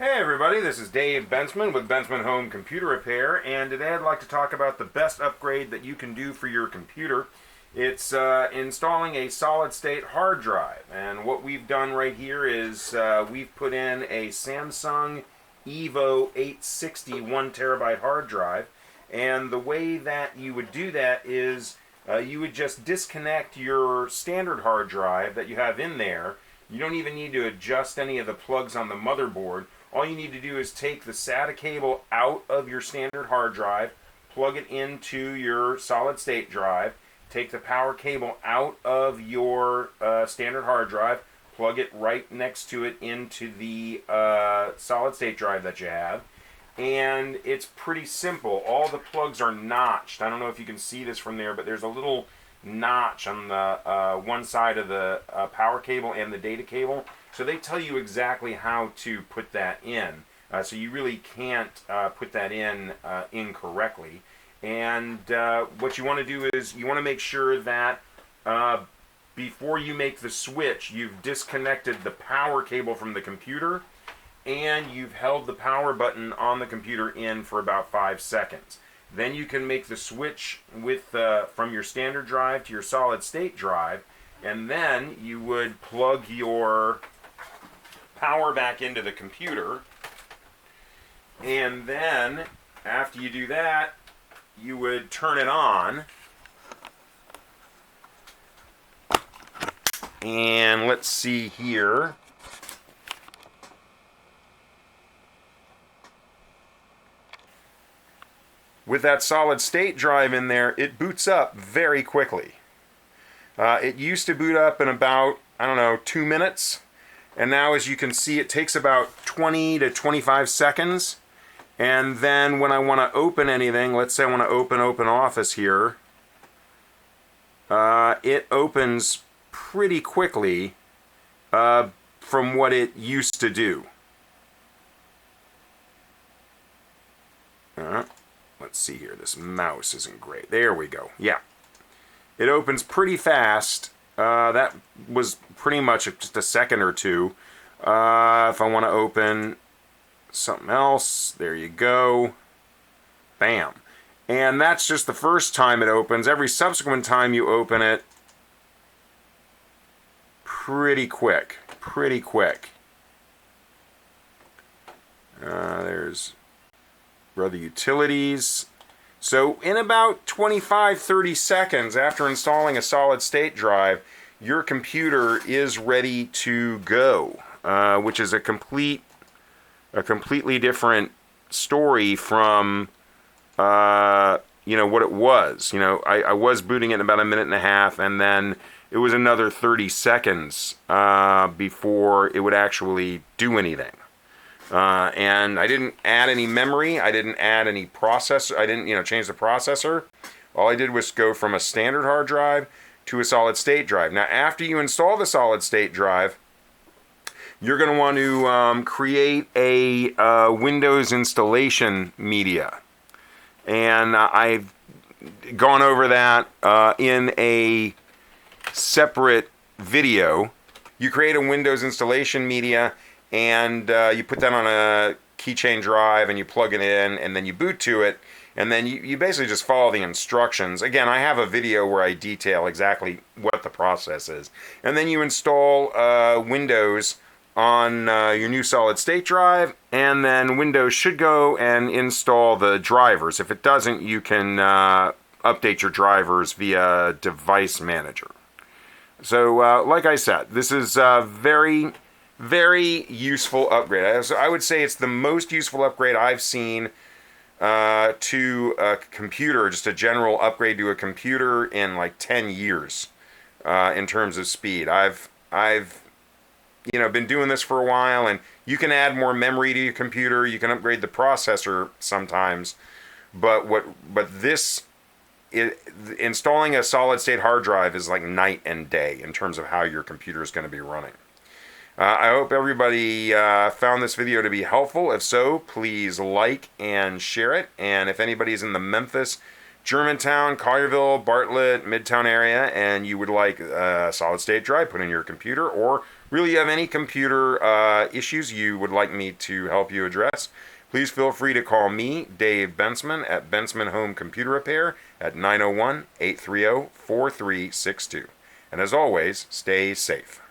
Hey everybody, this is Dave Bensman with Bensman Home Computer Repair, and today I'd like to talk about the best upgrade that you can do for your computer. It's installing a solid-state hard drive, and what we've done right here is we've put in a Samsung Evo 860 1 terabyte hard drive, and the way that you would do that is you would just disconnect your standard hard drive that you have in there. You don't even need to adjust any of the plugs on the motherboard. All you need to do is take the SATA cable out of your standard hard drive, plug it into your solid state drive, take the power cable out of your standard hard drive, plug it right next to it into the solid state drive that you have, and it's pretty simple. All the plugs are notched. I don't know if you can see this from there, but there's a little notch on the one side of the power cable and the data cable. So they tell you exactly how to put that in. So you really can't put that in incorrectly. And what you want to do is you want to make sure that before you make the switch, you've disconnected the power cable from the computer and you've held the power button on the computer in for about 5 seconds. Then you can make the switch from your standard drive to your solid state drive, and then you would plug your power back into the computer, and then after you do that, you would turn it on, and let's see here. With that solid state drive in there, it boots up very quickly. It used to boot up in about, 2 minutes. And now, as you can see, it takes about 20 to 25 seconds. And then when I want to open anything, let's say I want to open Office here, it opens pretty quickly from what it used to do. Let's see here. This mouse isn't great. There we go. Yeah. It opens pretty fast. That was pretty much just a second or two. If I want to open something else, there you go. Bam. And that's just the first time it opens. Every subsequent time you open it, pretty quick. Pretty quick. There's other utilities. So in about 25-30 seconds after installing a solid state drive, your computer is ready to go, which is a completely different story from what it was. I was booting it in about a minute and a half, and then it was another 30 seconds before it would actually do anything. And I didn't add any memory. I didn't add any processor. I didn't, change the processor. All I did was go from a standard hard drive to a solid state drive. Now, after you install the solid state drive, you're going to want to create a Windows installation media. And I've gone over that in a separate video. You create a Windows installation media, and you put that on a keychain drive and you plug it in, and then you boot to it, and then you basically just follow the instructions. Again, I have a video where I detail exactly what the process is. And then you install Windows on your new solid state drive, and then Windows should go and install the drivers. If it doesn't, you can update your drivers via Device Manager. So like I said, this is very useful upgrade. I would say it's the most useful upgrade I've seen to a computer, just a general upgrade to a computer in like 10 years in terms of speed. I've been doing this for a while, and you can add more memory to your computer. You can upgrade the processor sometimes, but installing a solid state hard drive is like night and day in terms of how your computer is going to be running. I hope everybody found this video to be helpful. If so, please like and share it. And if anybody's in the Memphis, Germantown, Collierville, Bartlett, Midtown area, and you would like a solid state drive put in your computer, or really you have any computer issues you would like me to help you address, please feel free to call me, Dave Bensman, at Bensman Home Computer Repair at 901-830-4362. And as always, stay safe.